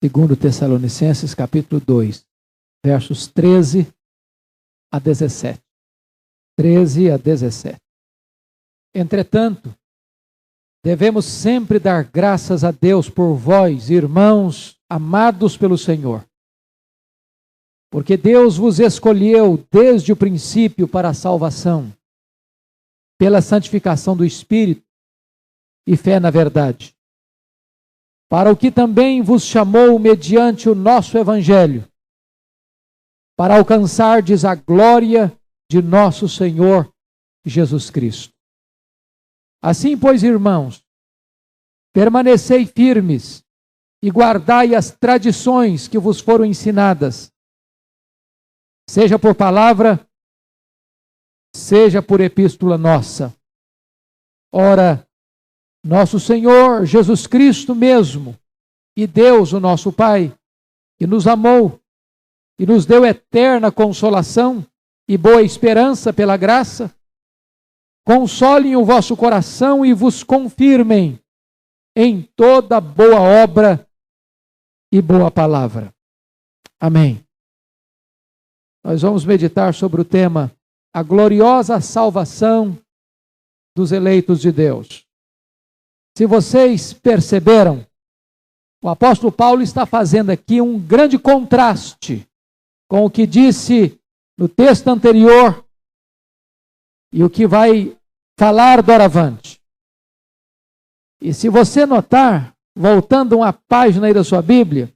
Segundo Tessalonicenses, capítulo 2, versos 13 a 17. 13 a 17. Entretanto, devemos sempre dar graças a Deus por vós, irmãos amados pelo Senhor, porque Deus vos escolheu desde o princípio para a salvação, pela santificação do Espírito e fé na verdade, para o que também vos chamou mediante o nosso Evangelho, para alcançardes a glória de nosso Senhor Jesus Cristo. Assim, pois, irmãos, permanecei firmes e guardai as tradições que vos foram ensinadas, seja por palavra, seja por epístola nossa. Ora, nosso Senhor Jesus Cristo mesmo, e Deus, o nosso Pai, que nos amou e nos deu eterna consolação e boa esperança pela graça, consolem o vosso coração e vos confirmem em toda boa obra e boa palavra. Amém. Nós vamos meditar sobre o tema a gloriosa salvação dos eleitos de Deus. Se vocês perceberam, o apóstolo Paulo está fazendo aqui um grande contraste com o que disse no texto anterior e o que vai falar doravante. E se você notar, voltando uma página aí da sua Bíblia,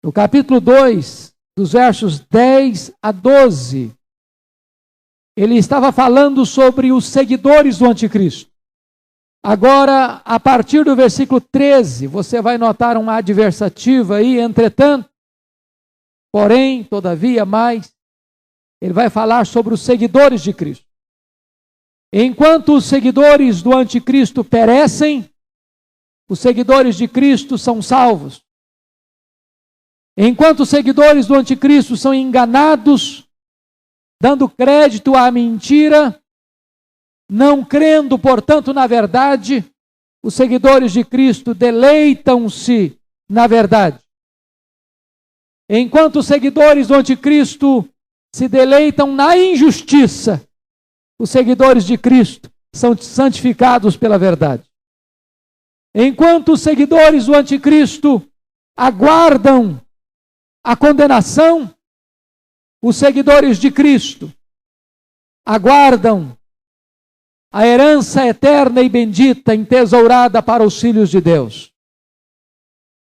no capítulo 2, dos versos 10 a 12, ele estava falando sobre os seguidores do anticristo. Agora, a partir do versículo 13, você vai notar uma adversativa aí, entretanto, porém, todavia, mais, ele vai falar sobre os seguidores de Cristo. Enquanto os seguidores do anticristo perecem, os seguidores de Cristo são salvos. Enquanto os seguidores do anticristo são enganados, dando crédito à mentira, não crendo, portanto, na verdade, os seguidores de Cristo deleitam-se na verdade. Enquanto os seguidores do anticristo se deleitam na injustiça, os seguidores de Cristo são santificados pela verdade. Enquanto os seguidores do anticristo aguardam a condenação, os seguidores de Cristo aguardam a herança eterna e bendita entesourada para os filhos de Deus.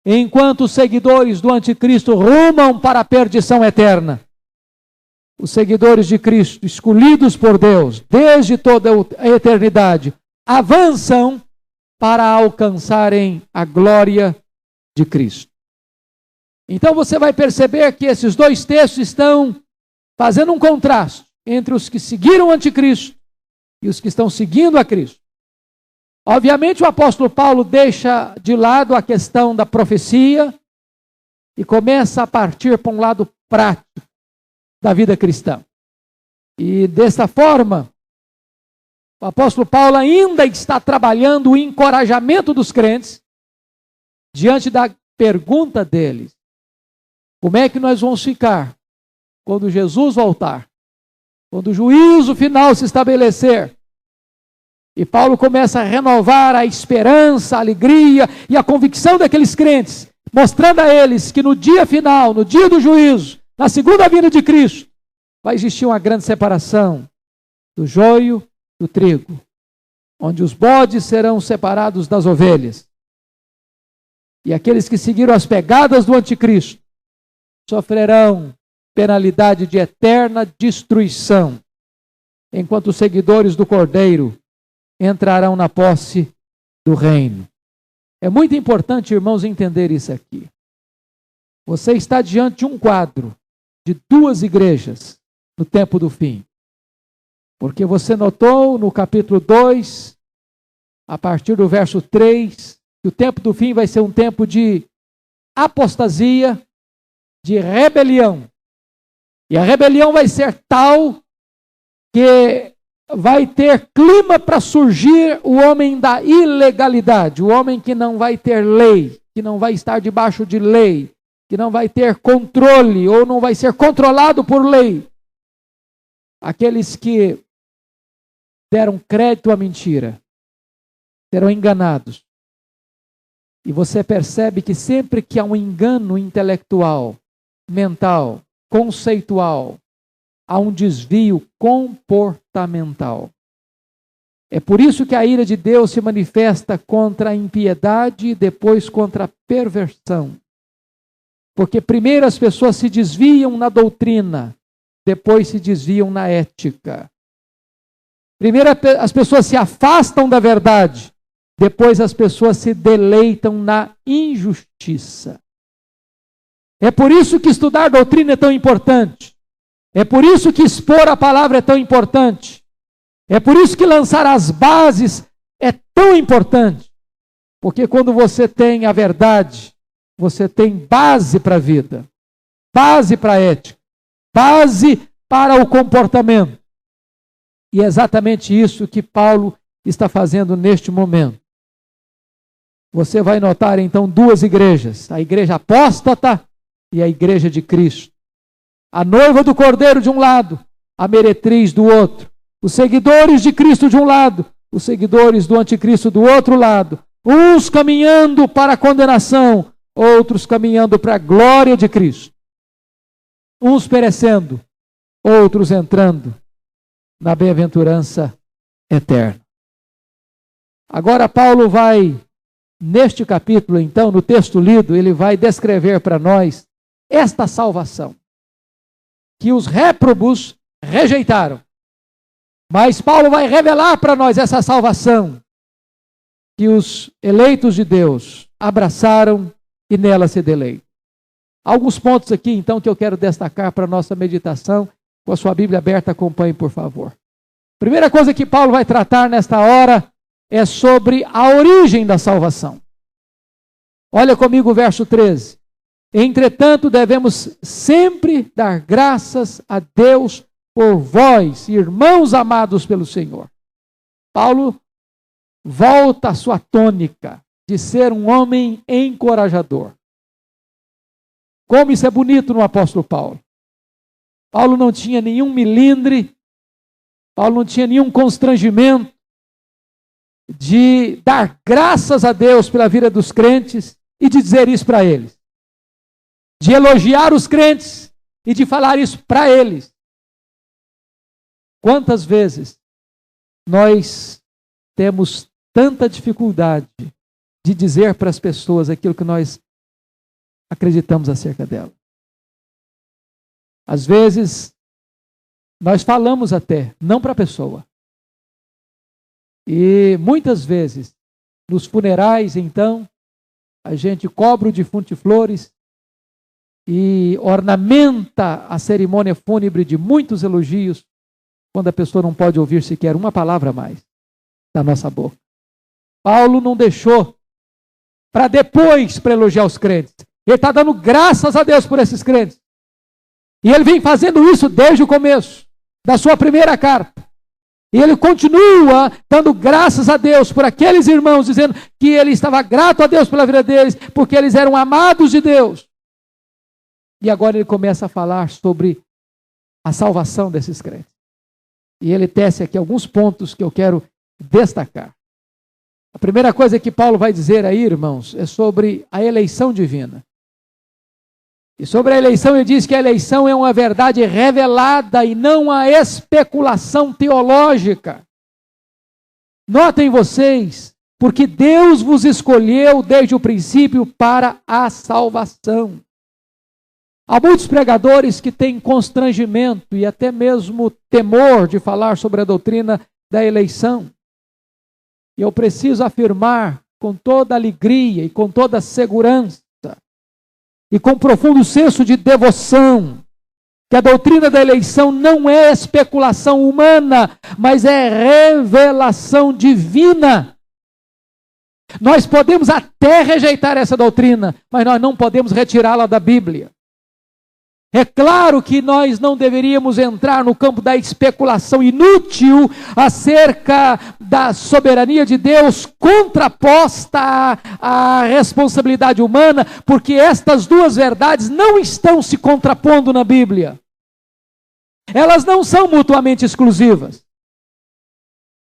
Enquanto os seguidores do anticristo rumam para a perdição eterna, os seguidores de Cristo, escolhidos por Deus desde toda a eternidade, avançam para alcançarem a glória de Cristo. Então você vai perceber que esses dois textos estão fazendo um contraste entre os que seguiram o anticristo e os que estão seguindo a Cristo. Obviamente o apóstolo Paulo deixa de lado a questão da profecia e começa a partir para um lado prático da vida cristã. E dessa forma, o apóstolo Paulo ainda está trabalhando o encorajamento dos crentes diante da pergunta deles: como é que nós vamos ficar quando Jesus voltar? Quando o juízo final se estabelecer? E Paulo começa a renovar a esperança, a alegria e a convicção daqueles crentes, mostrando a eles que no dia final, no dia do juízo, na segunda vinda de Cristo, vai existir uma grande separação do joio do trigo, onde os bodes serão separados das ovelhas. E aqueles que seguiram as pegadas do anticristo sofrerão penalidade de eterna destruição, enquanto os seguidores do Cordeiro entrarão na posse do reino. É muito importante, irmãos, entender isso aqui. Você está diante de um quadro de duas igrejas no tempo do fim. Porque você notou no capítulo 2, a partir do verso 3, que o tempo do fim vai ser um tempo de apostasia, de rebelião. E a rebelião vai ser tal que vai ter clima para surgir o homem da ilegalidade, o homem que não vai ter lei, que não vai estar debaixo de lei, que não vai ter controle ou não vai ser controlado por lei. Aqueles que deram crédito à mentira serão enganados. E você percebe que sempre que há um engano intelectual, mental, conceitual, há um desvio comportamental. É por isso que a ira de Deus se manifesta contra a impiedade e depois contra a perversão. Porque primeiro as pessoas se desviam na doutrina, depois se desviam na ética. Primeiro as pessoas se afastam da verdade, depois as pessoas se deleitam na injustiça. É por isso que estudar doutrina é tão importante. É por isso que expor a palavra é tão importante. É por isso que lançar as bases é tão importante. Porque quando você tem a verdade, você tem base para a vida, base para a ética, base para o comportamento. E é exatamente isso que Paulo está fazendo neste momento. Você vai notar então duas igrejas, a igreja apóstata e a igreja de Cristo. A noiva do Cordeiro de um lado, a meretriz do outro. Os seguidores de Cristo de um lado, os seguidores do anticristo do outro lado. Uns caminhando para a condenação, outros caminhando para a glória de Cristo. Uns perecendo, outros entrando na bem-aventurança eterna. Agora Paulo vai, neste capítulo então, no texto lido, ele vai descrever para nós esta salvação, que os réprobos rejeitaram. Mas Paulo vai revelar para nós essa salvação, que os eleitos de Deus abraçaram e nela se deleitam. Alguns pontos aqui então que eu quero destacar para a nossa meditação. Com a sua Bíblia aberta, acompanhe por favor. Primeira coisa que Paulo vai tratar nesta hora é sobre a origem da salvação. Olha comigo o verso 13. Entretanto, devemos sempre dar graças a Deus por vós, irmãos amados pelo Senhor. Paulo volta à sua tônica de ser um homem encorajador. Como isso é bonito no apóstolo Paulo. Paulo não tinha nenhum milindre, Paulo não tinha nenhum constrangimento de dar graças a Deus pela vida dos crentes e de dizer isso para eles. De elogiar os crentes e de falar isso para eles. Quantas vezes nós temos tanta dificuldade de dizer para as pessoas aquilo que nós acreditamos acerca dela? Às vezes, nós falamos até, não para a pessoa. E muitas vezes, nos funerais, então, a gente cobre o defunto de flores e ornamenta a cerimônia fúnebre de muitos elogios, quando a pessoa não pode ouvir sequer uma palavra a mais da nossa boca. Paulo não deixou para depois para elogiar os crentes. Ele está dando graças a Deus por esses crentes. E ele vem fazendo isso desde o começo da sua primeira carta. E ele continua dando graças a Deus por aqueles irmãos, dizendo que ele estava grato a Deus pela vida deles, porque eles eram amados de Deus. E agora ele começa a falar sobre a salvação desses crentes. E ele tece aqui alguns pontos que eu quero destacar. A primeira coisa que Paulo vai dizer aí, irmãos, é sobre a eleição divina. E sobre a eleição ele diz que a eleição é uma verdade revelada e não uma especulação teológica. Notem vocês, porque Deus vos escolheu desde o princípio para a salvação. Há muitos pregadores que têm constrangimento e até mesmo temor de falar sobre a doutrina da eleição. E eu preciso afirmar com toda alegria e com toda segurança e com profundo senso de devoção que a doutrina da eleição não é especulação humana, mas é revelação divina. Nós podemos até rejeitar essa doutrina, mas nós não podemos retirá-la da Bíblia. É claro que nós não deveríamos entrar no campo da especulação inútil acerca da soberania de Deus contraposta à responsabilidade humana, porque estas duas verdades não estão se contrapondo na Bíblia. Elas não são mutuamente exclusivas.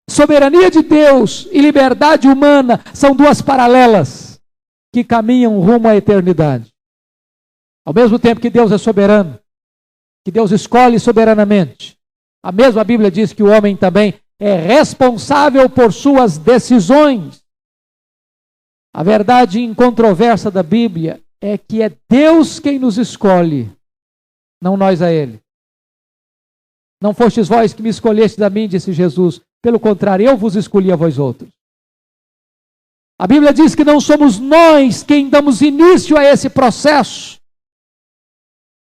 Soberania de Deus e liberdade humana são duas paralelas que caminham rumo à eternidade. Ao mesmo tempo que Deus é soberano, que Deus escolhe soberanamente, a mesma Bíblia diz que o homem também é responsável por suas decisões. A verdade incontroversa da Bíblia é que é Deus quem nos escolhe, não nós a Ele. Não fostes vós que me escolhestes a mim, disse Jesus. Pelo contrário, eu vos escolhi a vós outros. A Bíblia diz que não somos nós quem damos início a esse processo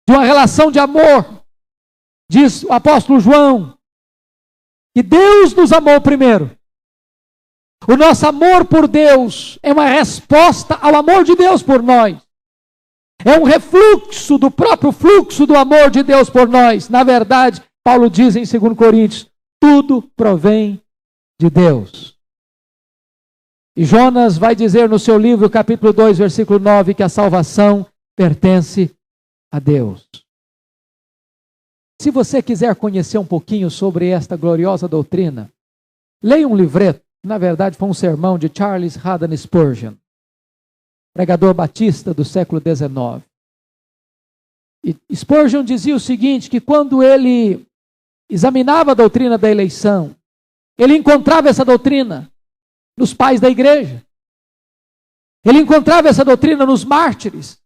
de uma relação de amor. Diz o apóstolo João, que Deus nos amou primeiro. O nosso amor por Deus é uma resposta ao amor de Deus por nós. É um refluxo do próprio fluxo do amor de Deus por nós. Na verdade, Paulo diz em 2 Coríntios, tudo provém de Deus. E Jonas vai dizer no seu livro, capítulo 2, versículo 9, que a salvação pertence a Deus. Se você quiser conhecer um pouquinho sobre esta gloriosa doutrina, leia um livreto, que na verdade foi um sermão de Charles Haddon Spurgeon, pregador batista do século XIX. E Spurgeon dizia o seguinte, que quando ele examinava a doutrina da eleição, ele encontrava essa doutrina nos pais da igreja. Ele encontrava essa doutrina nos mártires.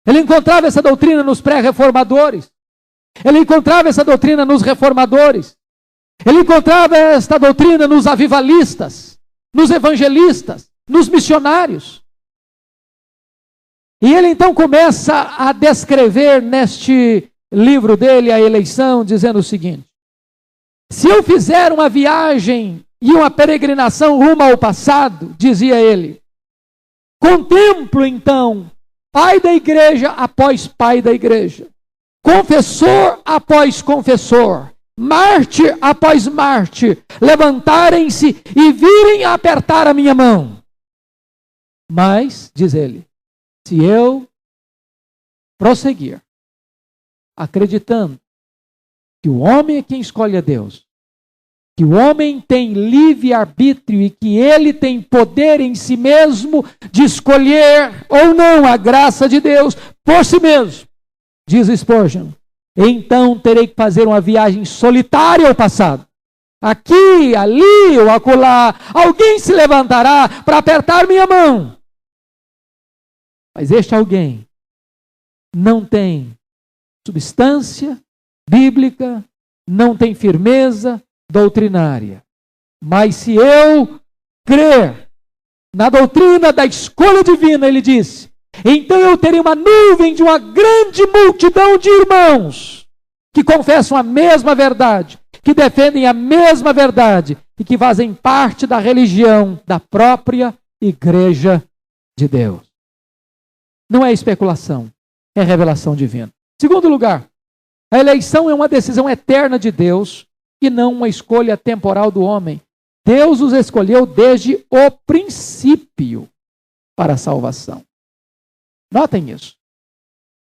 Ele encontrava essa doutrina nos pré-reformadores. Ele encontrava essa doutrina nos reformadores. Ele encontrava esta doutrina nos avivalistas, nos evangelistas, nos missionários. E ele então começa a descrever neste livro dele, A Eleição, dizendo o seguinte: se eu fizer uma viagem e uma peregrinação rumo ao passado, dizia ele, contemplo então pai da igreja após pai da igreja, confessor após confessor, mártir após mártir, levantarem-se e virem a apertar a minha mão. Mas, diz ele, se eu prosseguir, acreditando que o homem é quem escolhe a Deus, que o homem tem livre-arbítrio e que ele tem poder em si mesmo de escolher ou não a graça de Deus por si mesmo, diz Spurgeon, então terei que fazer uma viagem solitária ao passado. Aqui, ali ou acolá, alguém se levantará para apertar minha mão. Mas este alguém não tem substância bíblica, não tem firmeza doutrinária. Mas se eu crer na doutrina da escolha divina, ele disse, então eu terei uma nuvem de uma grande multidão de irmãos que confessam a mesma verdade, que defendem a mesma verdade e que fazem parte da religião da própria Igreja de Deus. Não é especulação, é revelação divina. Segundo lugar, a eleição é uma decisão eterna de Deus e não uma escolha temporal do homem. Deus os escolheu desde o princípio para a salvação. Notem isso.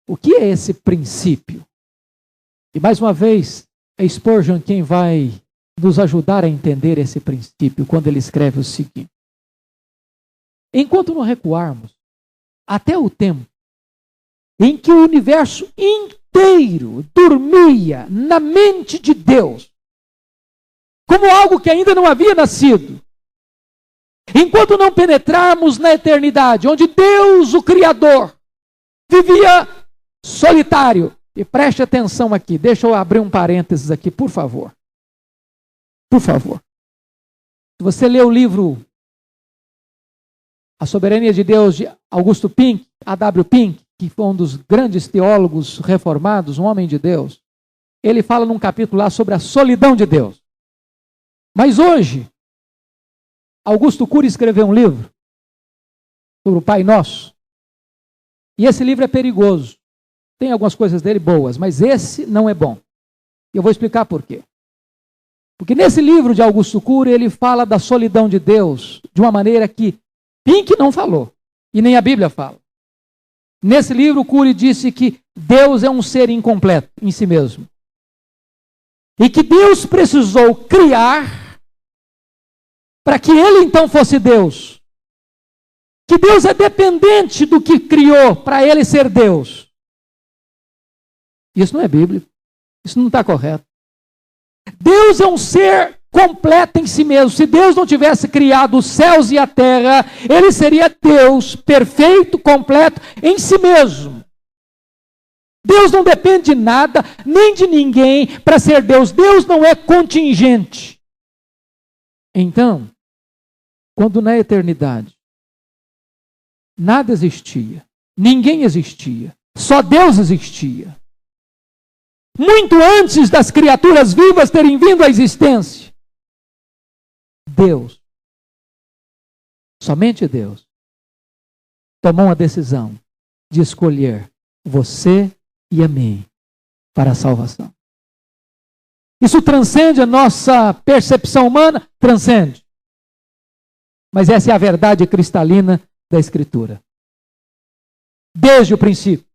O que é esse princípio? E mais uma vez, é Spurgeon quem vai nos ajudar a entender esse princípio quando ele escreve o seguinte: enquanto não recuarmos até o tempo em que o universo inteiro dormia na mente de Deus, como algo que ainda não havia nascido, enquanto não penetrarmos na eternidade, onde Deus, o Criador, vivia solitário. E preste atenção aqui, deixa eu abrir um parênteses aqui, por favor. Por favor. Se você ler o livro A Soberania de Deus, de Augusto Pink, A.W. Pink, que foi um dos grandes teólogos reformados, um homem de Deus, ele fala num capítulo lá sobre a solidão de Deus. Mas hoje, Augusto Cury escreveu um livro sobre o Pai Nosso, e esse livro é perigoso, tem algumas coisas dele boas, mas esse não é bom. E eu vou explicar por quê. Porque nesse livro de Augusto Cury, ele fala da solidão de Deus de uma maneira que Pink não falou, e nem a Bíblia fala. Nesse livro, Cury disse que Deus é um ser incompleto em si mesmo. E que Deus precisou criar para que ele então fosse Deus. Que Deus é dependente do que criou para ele ser Deus. Isso não é bíblico. Isso não está correto. Deus é um ser completo em si mesmo. Se Deus não tivesse criado os céus e a terra, ele seria Deus perfeito, completo em si mesmo. Deus não depende de nada, nem de ninguém para ser Deus. Deus não é contingente. Então, quando na eternidade nada existia, ninguém existia, só Deus existia, muito antes das criaturas vivas terem vindo à existência, Deus, somente Deus, tomou uma decisão de escolher você e a mim para a salvação. Isso transcende a nossa percepção humana? Transcende. Mas essa é a verdade cristalina da Escritura. Desde o princípio.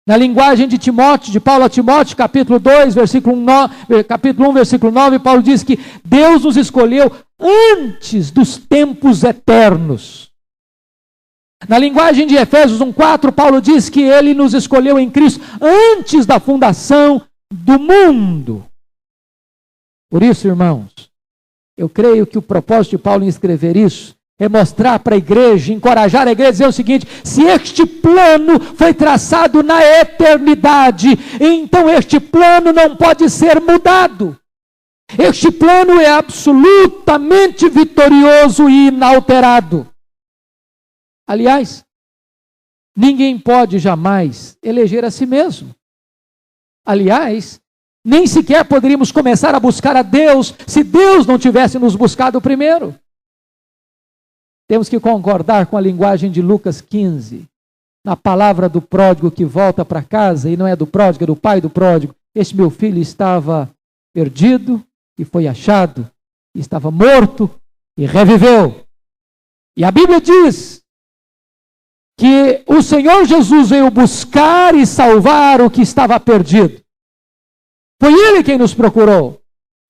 Na linguagem de Timóteo, de Paulo a Timóteo, capítulo 2, capítulo 1, versículo 9, Paulo diz que Deus nos escolheu antes dos tempos eternos. Na linguagem de Efésios 1,4, Paulo diz que ele nos escolheu em Cristo antes da fundação do mundo. Por isso, irmãos, eu creio que o propósito de Paulo em escrever isso é mostrar para a igreja, encorajar a igreja a dizer o seguinte: se este plano foi traçado na eternidade, então este plano não pode ser mudado. Este plano é absolutamente vitorioso e inalterado. Aliás, ninguém pode jamais eleger a si mesmo. Aliás, nem sequer poderíamos começar a buscar a Deus se Deus não tivesse nos buscado primeiro. Temos que concordar com a linguagem de Lucas 15, na palavra do pródigo que volta para casa, e não é do pródigo, é do pai do pródigo. Este meu filho estava perdido e foi achado, estava morto e reviveu. E a Bíblia diz que o Senhor Jesus veio buscar e salvar o que estava perdido. Foi Ele quem nos procurou.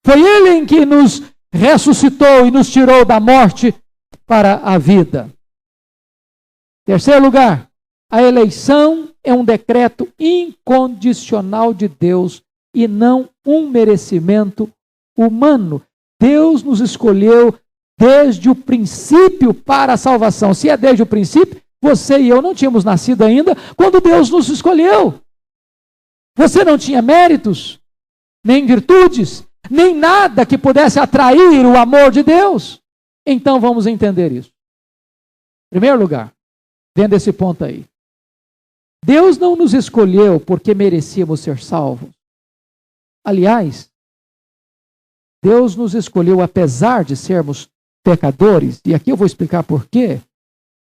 Foi Ele quem nos ressuscitou e nos tirou da morte para a vida. Terceiro lugar, a eleição é um decreto incondicional de Deus e não um merecimento humano. Deus nos escolheu desde o princípio para a salvação. Se é desde o princípio, você e eu não tínhamos nascido ainda quando Deus nos escolheu. Você não tinha méritos, nem virtudes, nem nada que pudesse atrair o amor de Deus. Então vamos entender isso. Em primeiro lugar, vendo esse ponto aí. Deus não nos escolheu porque merecíamos ser salvos. Aliás, Deus nos escolheu apesar de sermos pecadores. E aqui eu vou explicar por quê.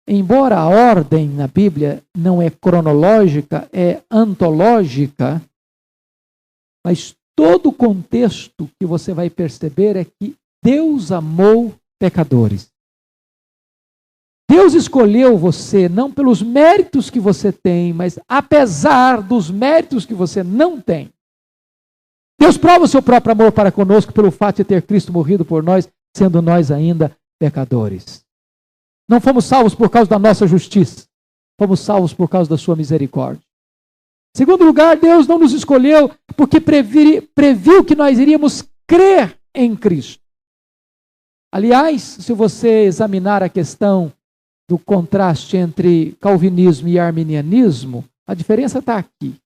Embora a ordem na Bíblia não é cronológica, é antológica, mas todo o contexto que você vai perceber é que Deus amou pecadores. Deus escolheu você não pelos méritos que você tem, mas apesar dos méritos que você não tem. Deus prova o seu próprio amor para conosco pelo fato de ter Cristo morrido por nós, sendo nós ainda pecadores. Não fomos salvos por causa da nossa justiça, fomos salvos por causa da sua misericórdia. Em segundo lugar, Deus não nos escolheu porque previu que nós iríamos crer em Cristo. Aliás, se você examinar a questão do contraste entre calvinismo e arminianismo, a diferença está aqui.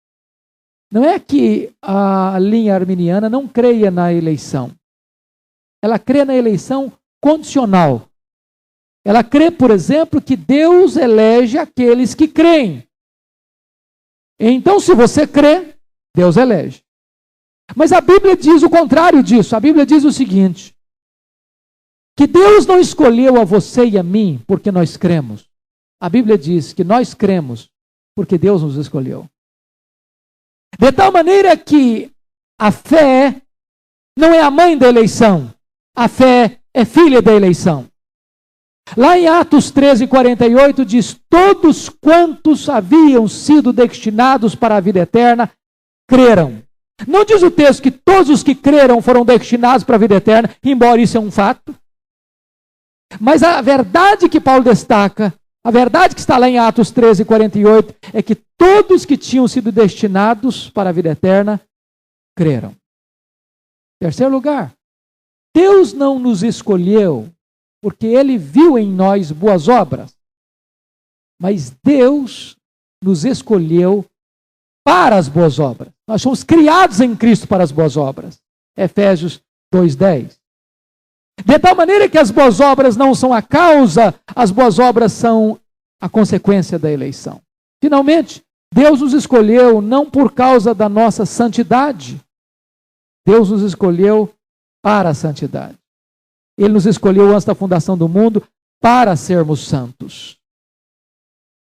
Não é que a linha arminiana não creia na eleição. Ela crê na eleição condicional. Ela crê, por exemplo, que Deus elege aqueles que creem. Então, se você crê, Deus elege. Mas a Bíblia diz o contrário disso. A Bíblia diz o seguinte: que Deus não escolheu a você e a mim porque nós cremos. A Bíblia diz que nós cremos porque Deus nos escolheu. De tal maneira que a fé não é a mãe da eleição, a fé é filha da eleição. Lá em Atos 13:48 diz: todos quantos haviam sido destinados para a vida eterna, creram. Não diz o texto que todos os que creram foram destinados para a vida eterna, embora isso é um fato. Mas a verdade que Paulo destaca, a verdade que está lá em Atos 13:48, é que todos que tinham sido destinados para a vida eterna, creram. Terceiro lugar, Deus não nos escolheu porque Ele viu em nós boas obras, mas Deus nos escolheu para as boas obras. Nós somos criados em Cristo para as boas obras. Efésios 2:10. De tal maneira que as boas obras não são a causa, as boas obras são a consequência da eleição. Finalmente, Deus nos escolheu não por causa da nossa santidade. Deus nos escolheu para a santidade. Ele nos escolheu antes da fundação do mundo para sermos santos.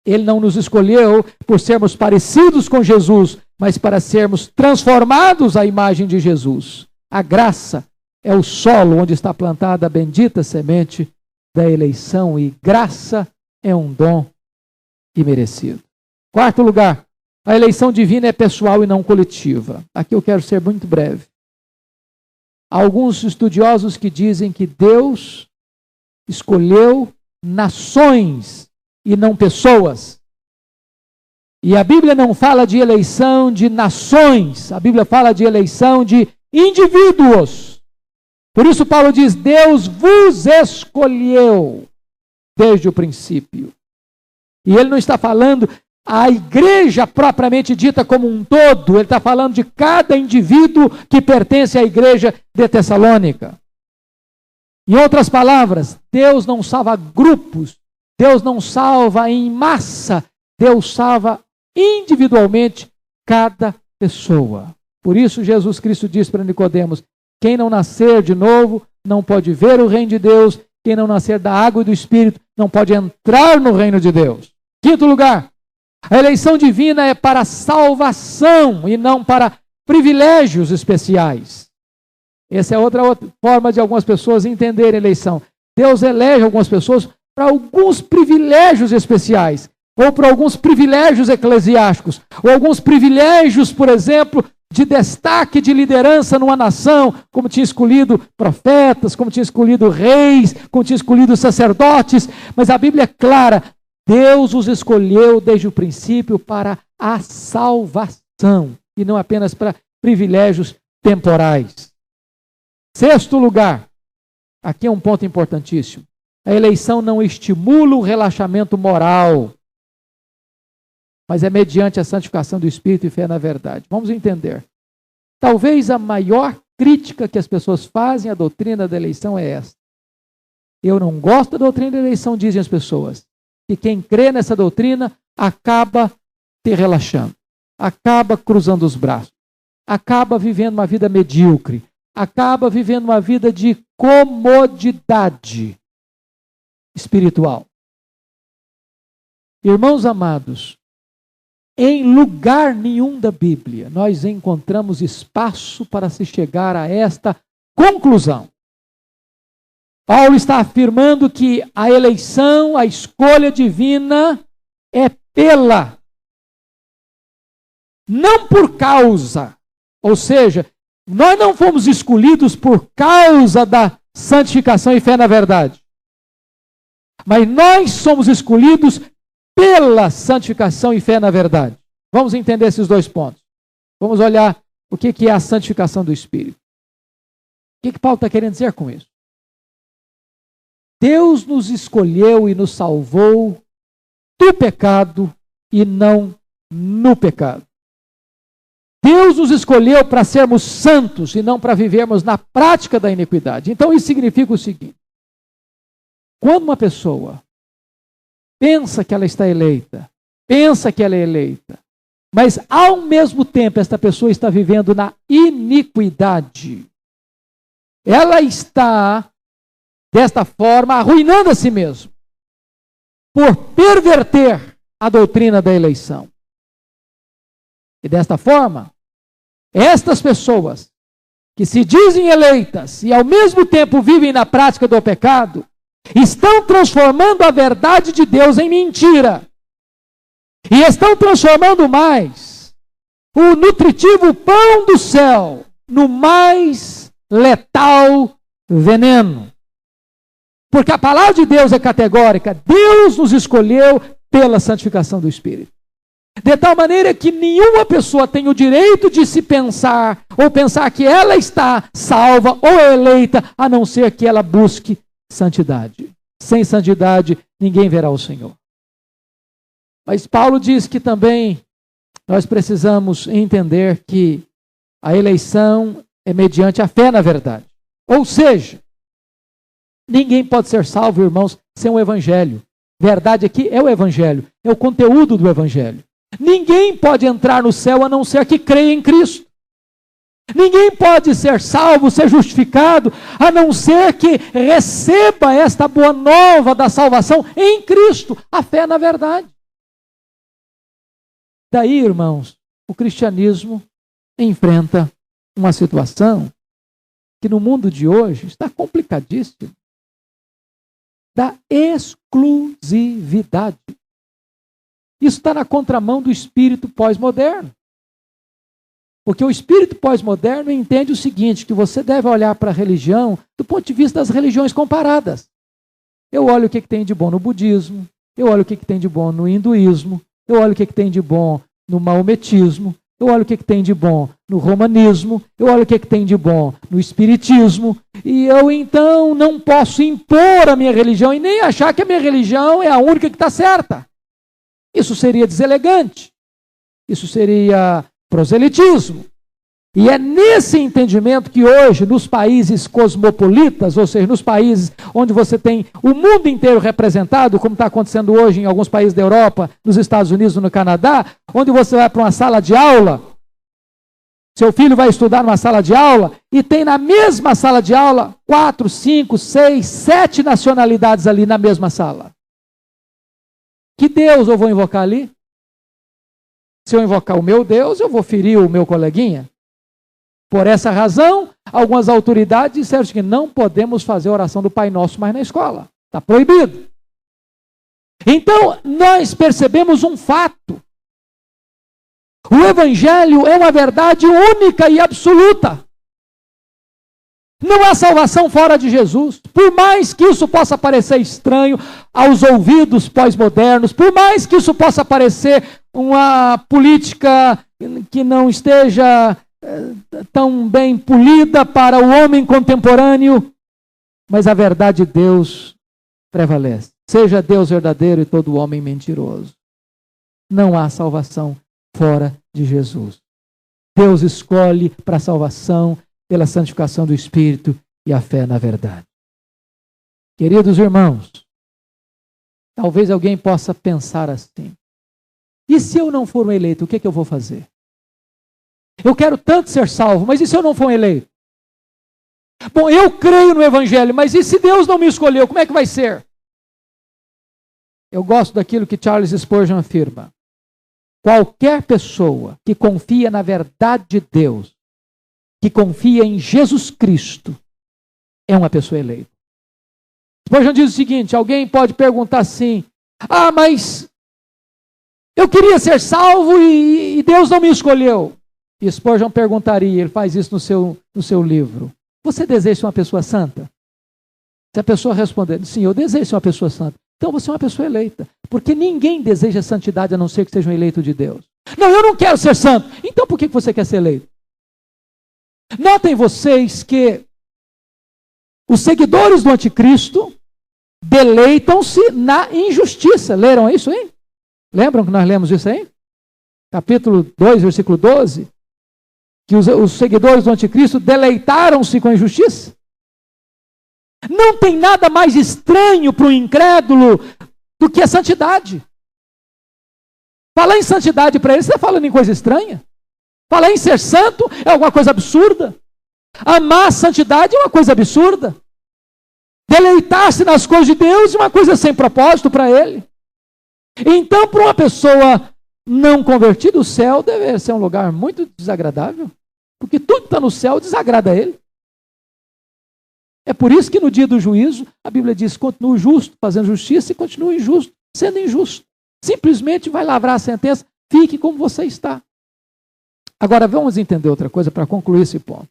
Ele não nos escolheu por sermos parecidos com Jesus, mas para sermos transformados à imagem de Jesus. A graça é o solo onde está plantada a bendita semente da eleição, e graça é um dom imerecido. Quarto lugar, a eleição divina é pessoal e não coletiva. Aqui eu quero ser muito breve. Há alguns estudiosos que dizem que Deus escolheu nações e não pessoas. E a Bíblia não fala de eleição de nações, a Bíblia fala de eleição de indivíduos. Por isso Paulo diz: Deus vos escolheu desde o princípio. E ele não está falando a igreja propriamente dita como um todo, ele está falando de cada indivíduo que pertence à igreja de Tessalônica. Em outras palavras, Deus não salva grupos, Deus não salva em massa, Deus salva individualmente cada pessoa. Por isso Jesus Cristo disse para Nicodemos: quem não nascer de novo não pode ver o reino de Deus, quem não nascer da água e do Espírito não pode entrar no reino de Deus. Quinto lugar, a eleição divina é para salvação e não para privilégios especiais. Essa é outra forma de algumas pessoas entenderem a eleição. Deus elege algumas pessoas para alguns privilégios especiais, ou para alguns privilégios eclesiásticos, ou alguns privilégios, por exemplo, de destaque de liderança numa nação, como tinha escolhido profetas, como tinha escolhido reis, como tinha escolhido sacerdotes. Mas a Bíblia é clara: Deus os escolheu desde o princípio para a salvação, e não apenas para privilégios temporais. Sexto lugar, aqui é um ponto importantíssimo: a eleição não estimula o relaxamento moral, mas é mediante a santificação do Espírito e fé na verdade. Vamos entender. Talvez a maior crítica que as pessoas fazem à doutrina da eleição é essa: eu não gosto da doutrina da eleição, dizem as pessoas, que quem crê nessa doutrina acaba se relaxando, acaba cruzando os braços, acaba vivendo uma vida medíocre, acaba vivendo uma vida de comodidade espiritual. Irmãos amados, em lugar nenhum da Bíblia nós encontramos espaço para se chegar a esta conclusão. Paulo está afirmando que a eleição, a escolha divina é não por causa. Ou seja, nós não fomos escolhidos por causa da santificação e fé na verdade. Mas nós somos escolhidos pela santificação e fé na verdade. Vamos entender esses dois pontos. Vamos olhar o que é a santificação do Espírito. O que Paulo está querendo dizer com isso? Deus nos escolheu e nos salvou do pecado e não no pecado. Deus nos escolheu para sermos santos e não para vivermos na prática da iniquidade. Então isso significa o seguinte: quando uma pessoa pensa que ela está eleita, pensa que ela é eleita, mas ao mesmo tempo esta pessoa está vivendo na iniquidade, ela está desta forma arruinando a si mesma, por perverter a doutrina da eleição. E desta forma, Estas pessoas que se dizem eleitas e ao mesmo tempo vivem na prática do pecado, estão transformando a verdade de Deus em mentira. E estão transformando mais o nutritivo pão do céu no mais letal veneno. Porque a palavra de Deus é categórica. Deus nos escolheu pela santificação do Espírito. De tal maneira que nenhuma pessoa tem o direito de se pensar, ou pensar que ela está salva ou eleita, a não ser que ela busque santidade. Sem santidade, ninguém verá o Senhor. Mas Paulo diz que também nós precisamos entender que a eleição é mediante a fé na verdade. Ou seja, ninguém pode ser salvo, irmãos, sem o Evangelho. Verdade aqui é o Evangelho, é o conteúdo do Evangelho. Ninguém pode entrar no céu a não ser que creia em Cristo. Ninguém pode ser salvo, ser justificado, a não ser que receba esta boa nova da salvação em Cristo, a fé na verdade. Daí, irmãos, o cristianismo enfrenta uma situação que no mundo de hoje está complicadíssima, da exclusividade. Isso está na contramão do espírito pós-moderno. Porque o espírito pós-moderno entende o seguinte, que você deve olhar para a religião do ponto de vista das religiões comparadas. Eu olho o que tem de bom no budismo, eu olho o que tem de bom no hinduísmo, eu olho o que tem de bom no maometismo, eu olho o que tem de bom no romanismo, eu olho o que tem de bom no espiritismo, e eu então não posso impor a minha religião e nem achar que a minha religião é a única que está certa. Isso seria deselegante, isso seria proselitismo. E é nesse entendimento que hoje, nos países cosmopolitas, ou seja, nos países onde você tem o mundo inteiro representado, como está acontecendo hoje em alguns países da Europa, nos Estados Unidos, no Canadá, onde você vai para uma sala de aula, seu filho vai estudar numa sala de aula, e tem na mesma sala de aula 4, 5, 6, 7 nacionalidades ali na mesma sala. Que Deus eu vou invocar ali? Se eu invocar o meu Deus, eu vou ferir o meu coleguinha. Por essa razão, algumas autoridades disseram que não podemos fazer a oração do Pai Nosso mais na escola. Está proibido. Então, nós percebemos um fato. O Evangelho é uma verdade única e absoluta. Não há salvação fora de Jesus. Por mais que isso possa parecer estranho aos ouvidos pós-modernos, por mais que isso possa parecer uma política que não esteja tão bem polida para o homem contemporâneo, mas a verdade de Deus prevalece. Seja Deus verdadeiro e todo homem mentiroso. Não há salvação fora de Jesus. Deus escolhe para a salvação pela santificação do Espírito e a fé na verdade. Queridos irmãos, talvez alguém possa pensar assim: e se eu não for um eleito, o que eu vou fazer? Eu quero tanto ser salvo, mas e se eu não for um eleito? Bom, eu creio no Evangelho, mas e se Deus não me escolheu, como é que vai ser? Eu gosto daquilo que Charles Spurgeon afirma. Qualquer pessoa que confia na verdade de Deus, que confia em Jesus Cristo, é uma pessoa eleita. Spurgeon diz o seguinte: alguém pode perguntar assim, mas eu queria ser salvo e Deus não me escolheu. E Spurgeon perguntaria, ele faz isso no seu livro: você deseja ser uma pessoa santa? Se a pessoa responder, sim, eu desejo ser uma pessoa santa, então você é uma pessoa eleita. Porque ninguém deseja santidade a não ser que seja um eleito de Deus. Não, eu não quero ser santo. Então por que você quer ser eleito? Notem vocês que os seguidores do anticristo deleitam-se na injustiça. Leram isso aí? Lembram que nós lemos isso aí? Capítulo 2, versículo 12. Que os seguidores do anticristo deleitaram-se com a injustiça. Não tem nada mais estranho para o incrédulo do que a santidade. Falar em santidade para ele, você está falando em coisa estranha? Falar em ser santo é alguma coisa absurda. Amar a santidade é uma coisa absurda. Deleitar-se nas coisas de Deus é uma coisa sem propósito para ele. Então, para uma pessoa não convertida, o céu deve ser um lugar muito desagradável. Porque tudo que está no céu desagrada a ele. É por isso que no dia do juízo, a Bíblia diz, continua justo fazendo justiça e continua injusto sendo injusto. Simplesmente vai lavrar a sentença, fique como você está. Agora vamos entender outra coisa para concluir esse ponto.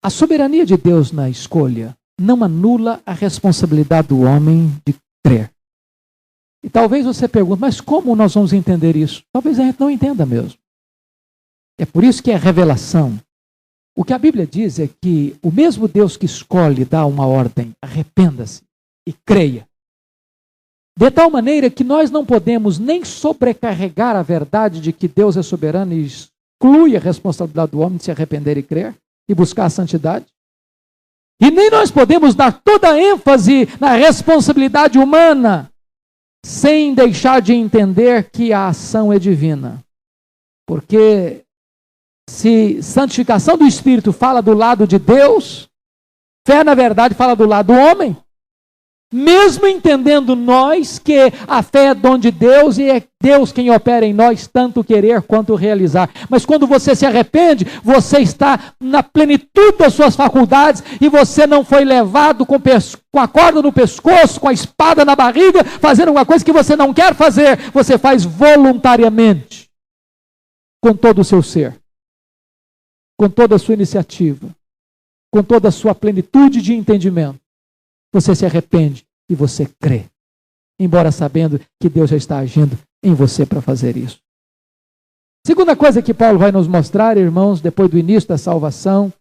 A soberania de Deus na escolha não anula a responsabilidade do homem de crer. E talvez você pergunte, mas como nós vamos entender isso? Talvez a gente não entenda mesmo. É por isso que é revelação. O que a Bíblia diz é que o mesmo Deus que escolhe dá uma ordem, arrependa-se e creia. De tal maneira que nós não podemos nem sobrecarregar a verdade de que Deus é soberano e exclui a responsabilidade do homem de se arrepender e crer e buscar a santidade. E nem nós podemos dar toda a ênfase na responsabilidade humana sem deixar de entender que a ação é divina. Porque se santificação do Espírito fala do lado de Deus, fé na verdade fala do lado do homem. Mesmo entendendo nós que a fé é dom de Deus e é Deus quem opera em nós tanto querer quanto realizar. Mas quando você se arrepende, você está na plenitude das suas faculdades e você não foi levado com a corda no pescoço, com a espada na barriga, fazendo uma coisa que você não quer fazer. Você faz voluntariamente, com todo o seu ser, com toda a sua iniciativa, com toda a sua plenitude de entendimento. Você se arrepende e você crê, embora sabendo que Deus já está agindo em você para fazer isso. Segunda coisa que Paulo vai nos mostrar, irmãos, depois do início da salvação,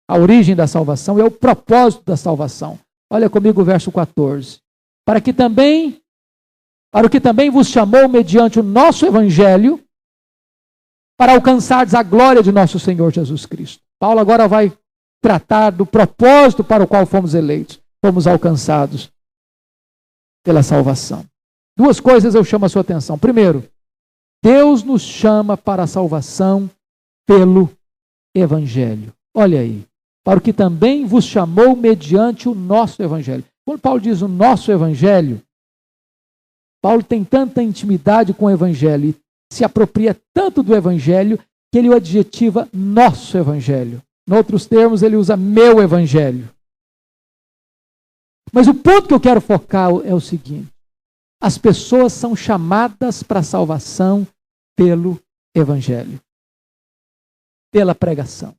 a origem da salvação, é o propósito da salvação. Olha comigo o verso 14. Para o que também vos chamou mediante o nosso evangelho, para alcançardes a glória de nosso Senhor Jesus Cristo. Paulo agora vai tratar do propósito para o qual fomos eleitos. Fomos alcançados pela salvação. Duas coisas eu chamo a sua atenção. Primeiro, Deus nos chama para a salvação pelo Evangelho. Olha aí. Para o que também vos chamou mediante o nosso Evangelho. Quando Paulo diz o nosso Evangelho, Paulo tem tanta intimidade com o Evangelho e se apropria tanto do Evangelho que ele o adjetiva nosso Evangelho. Em outros termos, ele usa meu Evangelho. Mas o ponto que eu quero focar é o seguinte: as pessoas são chamadas para a salvação pelo Evangelho, pela pregação.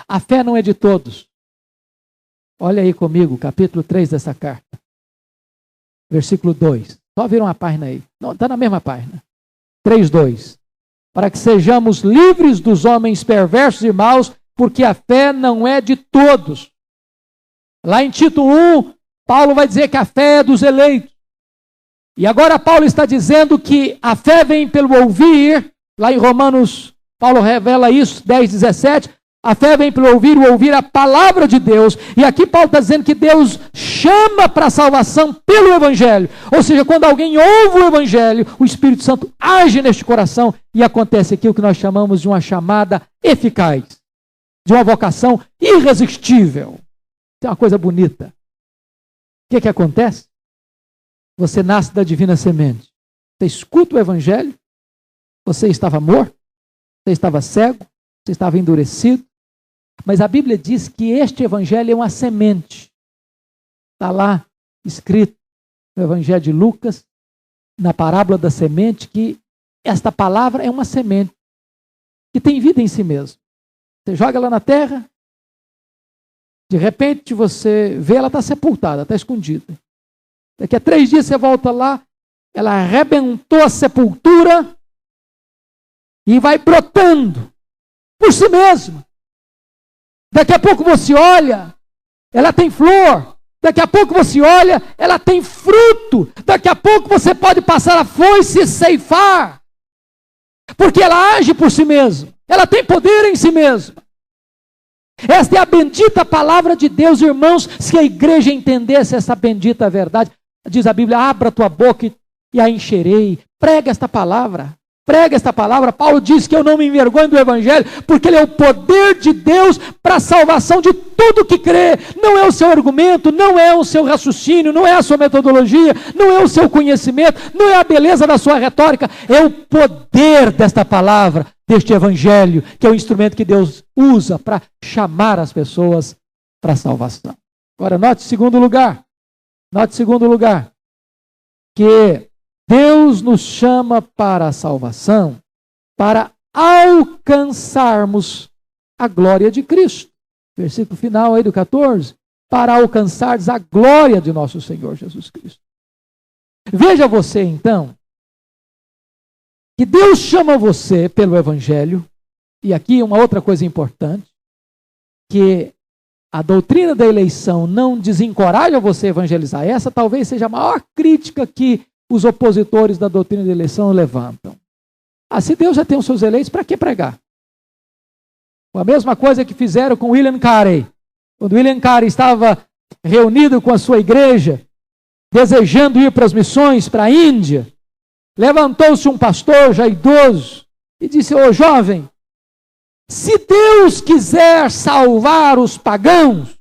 A fé não é de todos. Olha aí comigo, capítulo 3 dessa carta, versículo 2. Só viram uma página aí. Não, está na mesma página. 3:2. Para que sejamos livres dos homens perversos e maus, porque a fé não é de todos. Lá em Tito 1, Paulo vai dizer que a fé é dos eleitos. E agora Paulo está dizendo que a fé vem pelo ouvir. Lá em Romanos, Paulo revela isso, 10:17. A fé vem pelo ouvir a palavra de Deus. E aqui Paulo está dizendo que Deus chama para a salvação pelo Evangelho. Ou seja, quando alguém ouve o Evangelho, o Espírito Santo age neste coração e acontece aquilo que nós chamamos de uma chamada eficaz, de uma vocação irresistível. Tem uma coisa bonita. O que acontece? Você nasce da divina semente. Você escuta o Evangelho, você estava morto, você estava cego, você estava endurecido, mas a Bíblia diz que este Evangelho é uma semente. Está lá escrito no Evangelho de Lucas, na parábola da semente, que esta palavra é uma semente que tem vida em si mesmo. Você joga ela na terra, de repente você vê ela está sepultada, está escondida. Daqui a 3 dias você volta lá, ela arrebentou a sepultura e vai brotando por si mesma. Daqui a pouco você olha, ela tem flor. Daqui a pouco você olha, ela tem fruto. Daqui a pouco você pode passar a foice e ceifar. Porque ela age por si mesma. Ela tem poder em si mesma. Esta é a bendita palavra de Deus, irmãos. Se a igreja entendesse essa bendita verdade, diz a Bíblia, abra tua boca e a encherei. Prega esta palavra. prega esta palavra, Paulo diz que eu não me envergonho do Evangelho, porque ele é o poder de Deus para a salvação de tudo que crê. Não é o seu argumento, não é o seu raciocínio, não é a sua metodologia, não é o seu conhecimento, não é a beleza da sua retórica, é o poder desta palavra, deste Evangelho, que é o instrumento que Deus usa para chamar as pessoas para a salvação. Agora, note segundo lugar, que Deus nos chama para a salvação, para alcançarmos a glória de Cristo. Versículo final aí do 14. Para alcançarmos a glória de nosso Senhor Jesus Cristo. Veja você então, que Deus chama você pelo Evangelho, e aqui uma outra coisa importante, que a doutrina da eleição não desencoraja você a evangelizar. Essa talvez seja a maior crítica que os opositores da doutrina da eleição levantam. Se Deus já tem os seus eleitos, para que pregar? A mesma coisa que fizeram com William Carey. Quando William Carey estava reunido com a sua igreja, desejando ir para as missões, para a Índia, levantou-se um pastor já idoso e disse: ô jovem, se Deus quiser salvar os pagãos,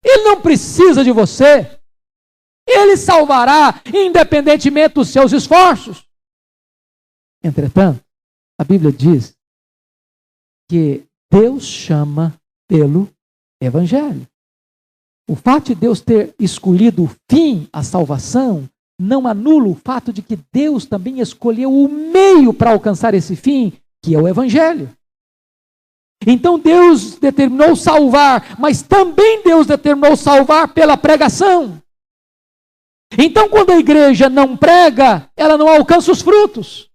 Ele não precisa de você. Ele salvará independentemente dos seus esforços. Entretanto, a Bíblia diz que Deus chama pelo Evangelho. O fato de Deus ter escolhido o fim, a salvação, não anula o fato de que Deus também escolheu o meio para alcançar esse fim, que é o Evangelho. Então Deus determinou salvar, mas também Deus determinou salvar pela pregação. Então quando a igreja não prega, ela não alcança os frutos.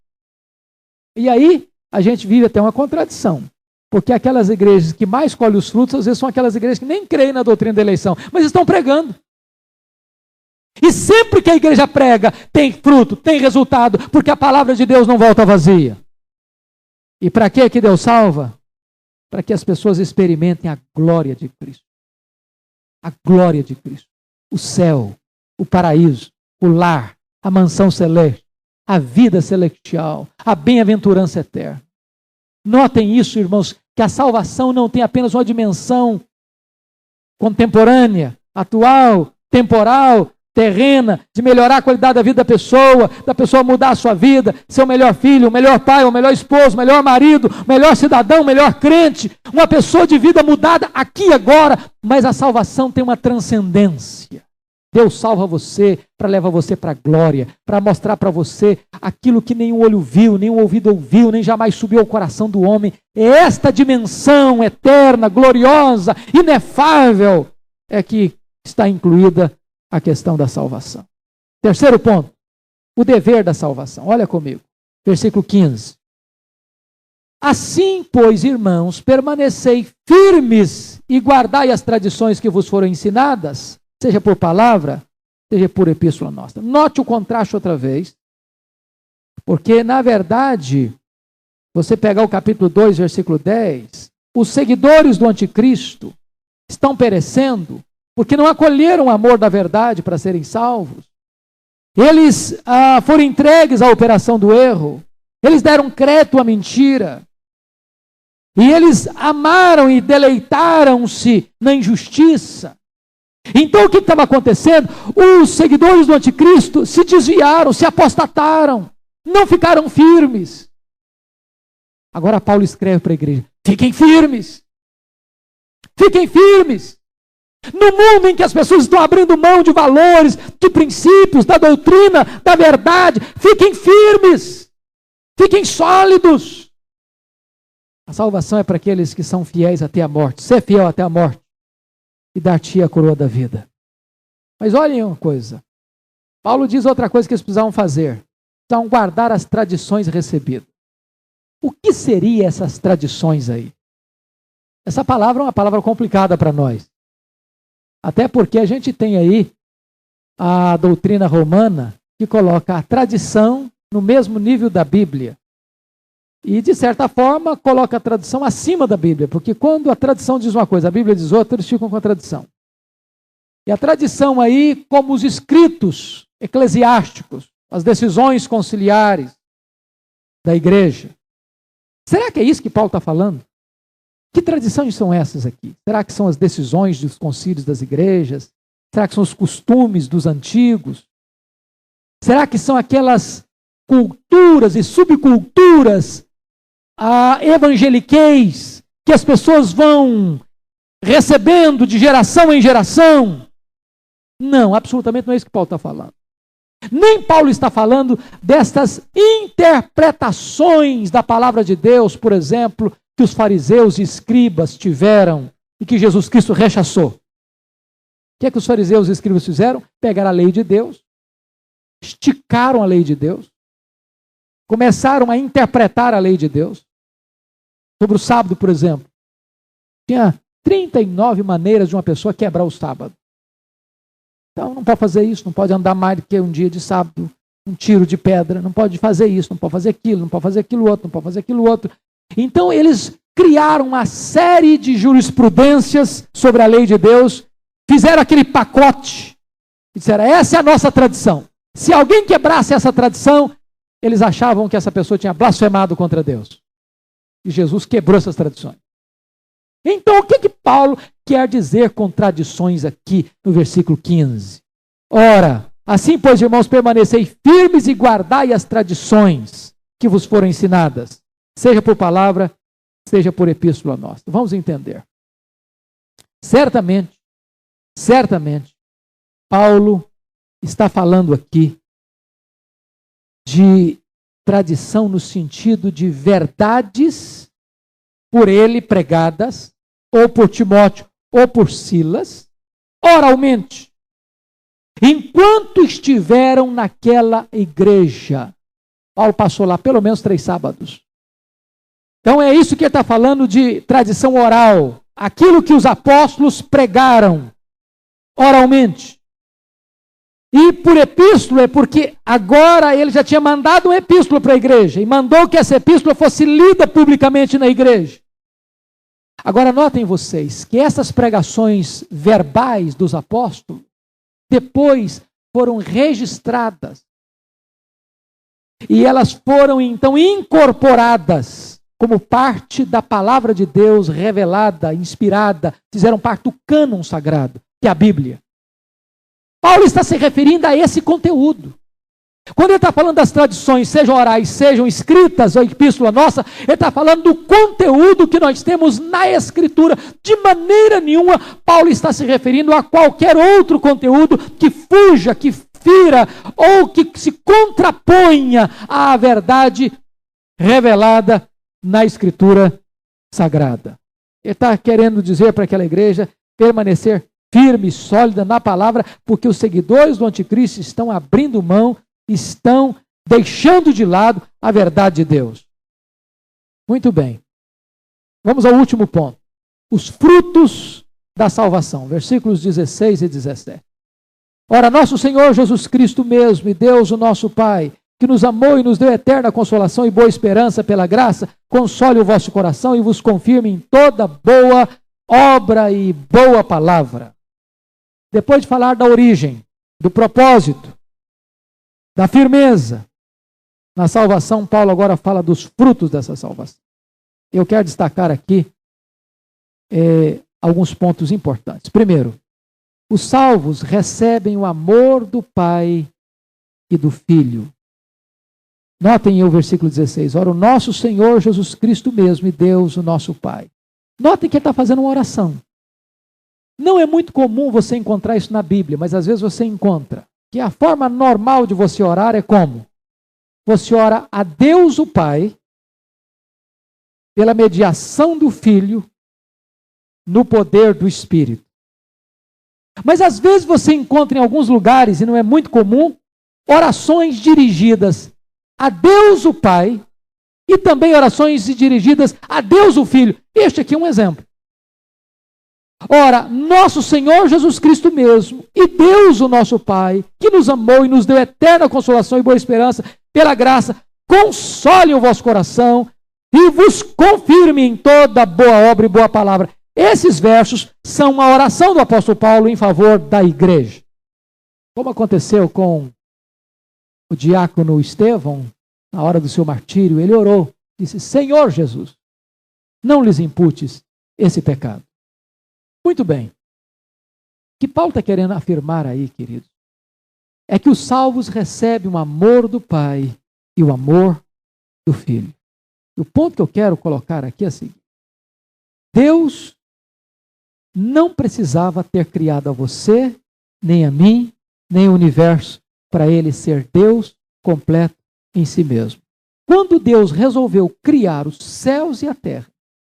E aí a gente vive até uma contradição. Porque aquelas igrejas que mais colhem os frutos, às vezes são aquelas igrejas que nem creem na doutrina da eleição, mas estão pregando. E sempre que a igreja prega, tem fruto, tem resultado, porque a palavra de Deus não volta vazia. E para que Deus salva? Para que as pessoas experimentem a glória de Cristo. A glória de Cristo. O céu, o paraíso, o lar, a mansão celeste, a vida celestial, a bem-aventurança eterna. Notem isso, irmãos, que a salvação não tem apenas uma dimensão contemporânea, atual, temporal, terrena, de melhorar a qualidade da vida da pessoa mudar a sua vida, ser o melhor filho, o melhor pai, o melhor esposo, o melhor marido, o melhor cidadão, o melhor crente, uma pessoa de vida mudada aqui e agora, mas a salvação tem uma transcendência. Deus salva você para levar você para a glória, para mostrar para você aquilo que nenhum olho viu, nenhum ouvido ouviu, nem jamais subiu ao coração do homem. É esta dimensão eterna, gloriosa, inefável, é que está incluída a questão da salvação. Terceiro ponto, o dever da salvação. Olha comigo, versículo 15. Assim, pois, irmãos, permanecei firmes e guardai as tradições que vos foram ensinadas, seja por palavra, seja por epístola nossa. Note o contraste outra vez, porque, na verdade, você pegar o capítulo 2, versículo 10, os seguidores do anticristo estão perecendo porque não acolheram o amor da verdade para serem salvos. Eles foram entregues à operação do erro, eles deram crédito à mentira, e eles amaram e deleitaram-se na injustiça. Então o que estava acontecendo? Os seguidores do anticristo se desviaram, se apostataram, não ficaram firmes. Agora Paulo escreve para a igreja: fiquem firmes. Fiquem firmes. No mundo em que as pessoas estão abrindo mão de valores, de princípios, da doutrina, da verdade, fiquem firmes. Fiquem sólidos. A salvação é para aqueles que são fiéis até a morte. Ser fiel até a morte e dar-te a coroa da vida. Mas olhem uma coisa. Paulo diz outra coisa que eles precisavam fazer. Precisavam guardar as tradições recebidas. O que seriam essas tradições aí? Essa palavra é uma palavra complicada para nós. Até porque a gente tem aí a doutrina romana que coloca a tradição no mesmo nível da Bíblia. E, de certa forma, coloca a tradição acima da Bíblia. Porque quando a tradição diz uma coisa, a Bíblia diz outra, eles ficam com a tradição. E a tradição aí, como os escritos eclesiásticos, as decisões conciliares, da igreja. Será que é isso que Paulo está falando? Que tradições são essas aqui? Será que são as decisões dos concílios das igrejas? Será que são os costumes dos antigos? Será que são aquelas culturas e subculturas evangeliqueis que as pessoas vão recebendo de geração em geração? Não, absolutamente não é isso que Paulo está falando. Nem Paulo está falando destas interpretações da palavra de Deus, por exemplo, que os fariseus e escribas tiveram e que Jesus Cristo rechaçou. O que é que os fariseus e escribas fizeram? Pegaram a lei de Deus, esticaram a lei de Deus, começaram a interpretar a lei de Deus. Sobre o sábado, por exemplo, tinha 39 maneiras de uma pessoa quebrar o sábado. Então não pode fazer isso, não pode andar mais do que um dia de sábado, um tiro de pedra, não pode fazer isso, não pode fazer aquilo, não pode fazer aquilo outro, não pode fazer aquilo outro. Então eles criaram uma série de jurisprudências sobre a lei de Deus, fizeram aquele pacote e disseram, essa é a nossa tradição. Se alguém quebrasse essa tradição, eles achavam que essa pessoa tinha blasfemado contra Deus. E Jesus quebrou essas tradições. Então, o que Paulo quer dizer com tradições aqui no versículo 15? Ora, assim, pois, irmãos, permanecei firmes e guardai as tradições que vos foram ensinadas, seja por palavra, seja por epístola nossa. Vamos entender. Certamente, Paulo está falando aqui de tradição no sentido de verdades por ele pregadas, ou por Timóteo, ou por Silas, oralmente, enquanto estiveram naquela igreja. Paulo passou lá pelo menos 3 sábados. Então é isso que ele está falando de tradição oral, aquilo que os apóstolos pregaram oralmente. E por epístola é porque agora ele já tinha mandado uma epístola para a igreja e mandou que essa epístola fosse lida publicamente na igreja. Agora notem vocês que essas pregações verbais dos apóstolos depois foram registradas e elas foram então incorporadas como parte da palavra de Deus revelada, inspirada, fizeram parte do cânon sagrado, que é a Bíblia. Paulo está se referindo a esse conteúdo. Quando ele está falando das tradições, sejam orais, sejam escritas, ou epístola nossa, ele está falando do conteúdo que nós temos na Escritura. De maneira nenhuma, Paulo está se referindo a qualquer outro conteúdo que fuja, que fira, ou que se contraponha à verdade revelada na Escritura Sagrada. Ele está querendo dizer para aquela igreja permanecer firme e sólida na palavra, porque os seguidores do anticristo estão abrindo mão, estão deixando de lado a verdade de Deus. Muito bem. Vamos ao último ponto. Os frutos da salvação. Versículos 16 e 17. Ora, nosso Senhor Jesus Cristo mesmo e Deus, o nosso Pai, que nos amou e nos deu eterna consolação e boa esperança pela graça, console o vosso coração e vos confirme em toda boa obra e boa palavra. Depois de falar da origem, do propósito, da firmeza na salvação, Paulo agora fala dos frutos dessa salvação. Eu quero destacar aqui alguns pontos importantes. Primeiro, os salvos recebem o amor do Pai e do Filho. Notem o versículo 16. Ora, o nosso Senhor Jesus Cristo mesmo e Deus, o nosso Pai. Notem que ele está fazendo uma oração. Não é muito comum você encontrar isso na Bíblia, mas às vezes você encontra. Que a forma normal de você orar é como? Você ora a Deus o Pai, pela mediação do Filho, no poder do Espírito. Mas às vezes você encontra em alguns lugares, e não é muito comum, orações dirigidas a Deus o Pai, e também orações dirigidas a Deus o Filho. Este aqui é um exemplo. Ora, nosso Senhor Jesus Cristo mesmo, e Deus o nosso Pai, que nos amou e nos deu eterna consolação e boa esperança, pela graça, console o vosso coração e vos confirme em toda boa obra e boa palavra. Esses versos são uma oração do apóstolo Paulo em favor da igreja. Como aconteceu com o diácono Estevão, na hora do seu martírio, ele orou, disse: Senhor Jesus, não lhes imputes esse pecado. Muito bem. O que Paulo está querendo afirmar aí, queridos, é que os salvos recebem o amor do Pai e o amor do Filho. E o ponto que eu quero colocar aqui é o seguinte: Deus não precisava ter criado a você, nem a mim, nem o universo, para ele ser Deus completo em si mesmo. Quando Deus resolveu criar os céus e a terra,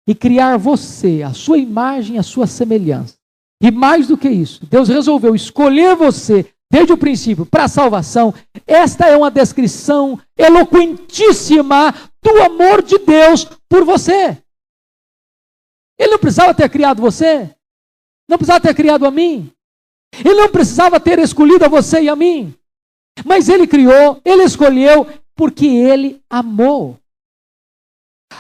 e criar você, a sua imagem, a sua semelhança, e mais do que isso, Deus resolveu escolher você desde o princípio para a salvação, esta é uma descrição eloquentíssima do amor de Deus por você. Ele não precisava ter criado você, não precisava ter criado a mim, ele não precisava ter escolhido a você e a mim, mas ele criou, ele escolheu, porque ele amou.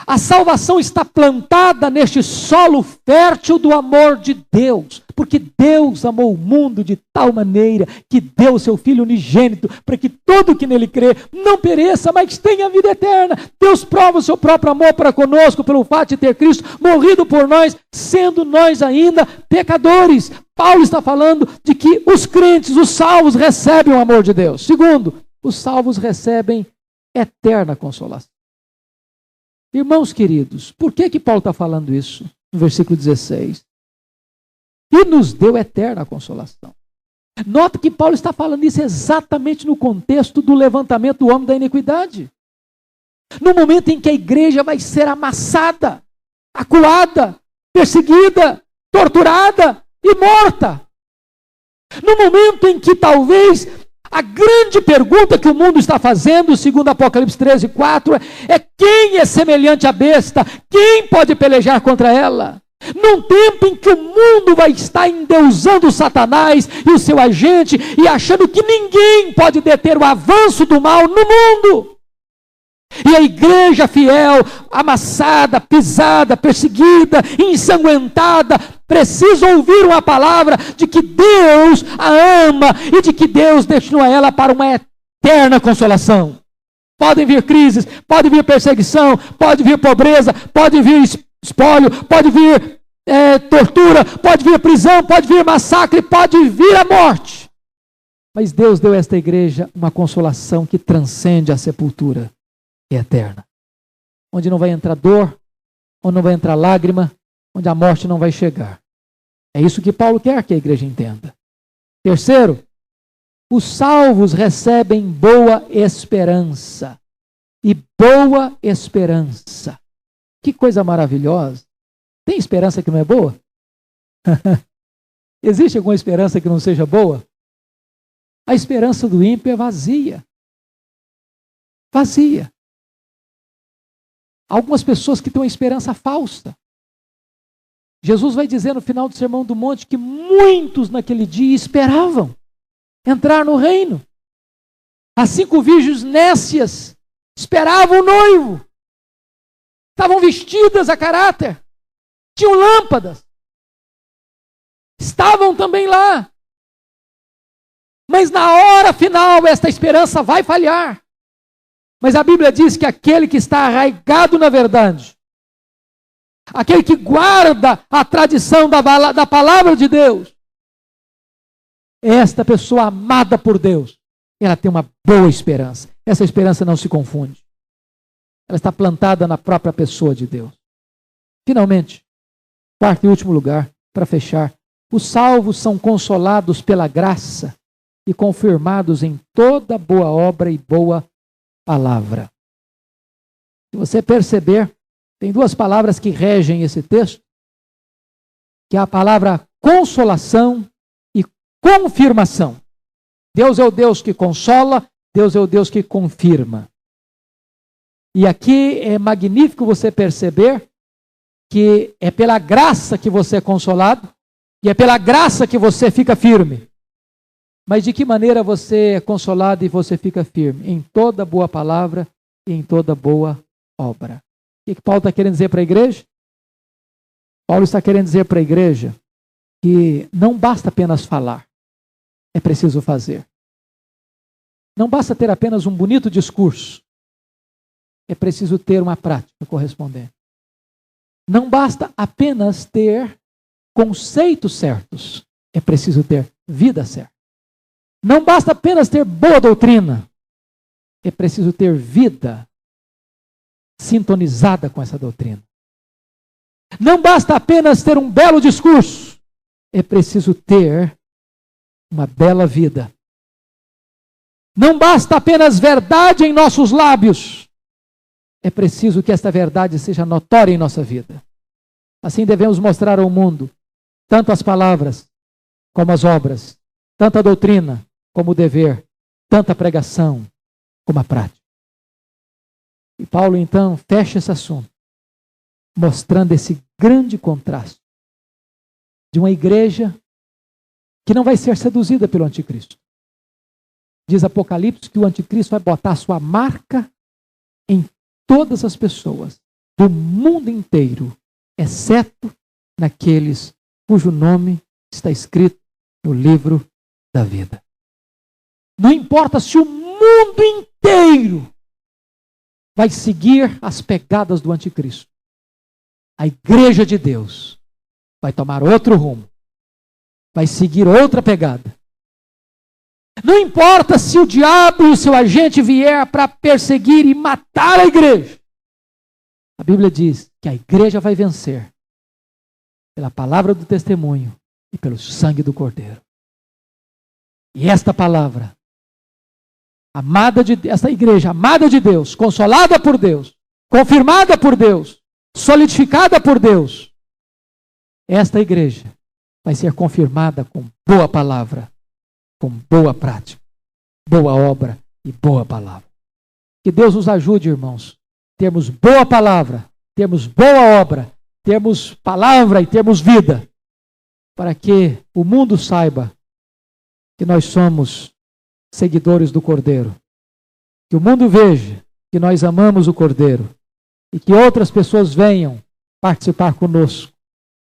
A salvação está plantada neste solo fértil do amor de Deus, porque Deus amou o mundo de tal maneira que deu o seu Filho unigênito, para que todo que nele crê não pereça, mas tenha vida eterna. Deus prova o seu próprio amor para conosco, pelo fato de ter Cristo morrido por nós, sendo nós ainda pecadores. Paulo está falando de que os crentes, os salvos, recebem o amor de Deus. Segundo, os salvos recebem eterna consolação. Irmãos queridos, por que Paulo está falando isso? No versículo 16. E nos deu eterna consolação. Nota que Paulo está falando isso exatamente no contexto do levantamento do homem da iniquidade. No momento em que a igreja vai ser amassada, acuada, perseguida, torturada e morta. No momento em que talvez a grande pergunta que o mundo está fazendo, segundo Apocalipse 13:4, é: quem é semelhante à besta? Quem pode pelejar contra ela? Num tempo em que o mundo vai estar endeusando Satanás e o seu agente e achando que ninguém pode deter o avanço do mal no mundo. E a igreja fiel, amassada, pisada, perseguida, ensanguentada, precisa ouvir uma palavra de que Deus a ama e de que Deus destinou ela para uma eterna consolação. Podem vir crises, pode vir perseguição, pode vir pobreza, pode vir espólio, pode vir tortura, pode vir prisão, pode vir massacre, pode vir a morte. Mas Deus deu a esta igreja uma consolação que transcende a sepultura. É eterna, onde não vai entrar dor, onde não vai entrar lágrima, onde a morte não vai chegar. É isso que Paulo quer que a igreja entenda. Terceiro, os salvos recebem boa esperança. E boa esperança. Que coisa maravilhosa. Tem esperança que não é boa? Existe alguma esperança que não seja boa? A esperança do ímpio é vazia. Vazia. Algumas pessoas que têm uma esperança falsa. Jesus vai dizer no final do Sermão do Monte que muitos naquele dia esperavam entrar no reino. As 5 virgens nécias esperavam o noivo. Estavam vestidas a caráter. Tinham lâmpadas. Estavam também lá. Mas na hora final esta esperança vai falhar. Mas a Bíblia diz que aquele que está arraigado na verdade, aquele que guarda a tradição da palavra de Deus, esta pessoa amada por Deus, ela tem uma boa esperança. Essa esperança não se confunde. Ela está plantada na própria pessoa de Deus. Finalmente, quarto e último lugar, para fechar, os salvos são consolados pela graça e confirmados em toda boa obra e boa palavra. Se você perceber, tem 2 palavras que regem esse texto, que é a palavra consolação e confirmação. Deus é o Deus que consola, Deus é o Deus que confirma. E aqui é magnífico você perceber que é pela graça que você é consolado e é pela graça que você fica firme. Mas de que maneira você é consolado e você fica firme? Em toda boa palavra e em toda boa obra. O que Paulo está querendo dizer para a igreja? Paulo está querendo dizer para a igreja que não basta apenas falar, é preciso fazer. Não basta ter apenas um bonito discurso, é preciso ter uma prática correspondente. Não basta apenas ter conceitos certos, é preciso ter vida certa. Não basta apenas ter boa doutrina, é preciso ter vida sintonizada com essa doutrina. Não basta apenas ter um belo discurso, é preciso ter uma bela vida. Não basta apenas verdade em nossos lábios, é preciso que esta verdade seja notória em nossa vida. Assim devemos mostrar ao mundo tanto as palavras como as obras, tanto a doutrina como o dever, tanto a pregação como a prática. E Paulo então fecha esse assunto, mostrando esse grande contraste de uma igreja que não vai ser seduzida pelo anticristo. Diz Apocalipse que o anticristo vai botar sua marca em todas as pessoas do mundo inteiro, exceto naqueles cujo nome está escrito no livro da vida. Não importa se o mundo inteiro vai seguir as pegadas do anticristo. A igreja de Deus vai tomar outro rumo, vai seguir outra pegada. Não importa se o diabo e o seu agente vier para perseguir e matar a igreja. A Bíblia diz que a igreja vai vencer pela palavra do testemunho e pelo sangue do Cordeiro. E esta palavra, esta igreja amada de Deus, consolada por Deus, confirmada por Deus, solidificada por Deus, esta igreja vai ser confirmada com boa palavra, com boa prática, boa obra e boa palavra. Que Deus nos ajude, irmãos, termos boa palavra, termos boa obra, termos palavra e termos vida, para que o mundo saiba que nós somos seguidores do Cordeiro. Que o mundo veja que nós amamos o Cordeiro e que outras pessoas venham participar conosco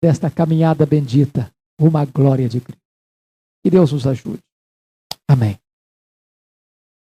desta caminhada bendita rumo à glória de Cristo. Que Deus nos ajude. Amém.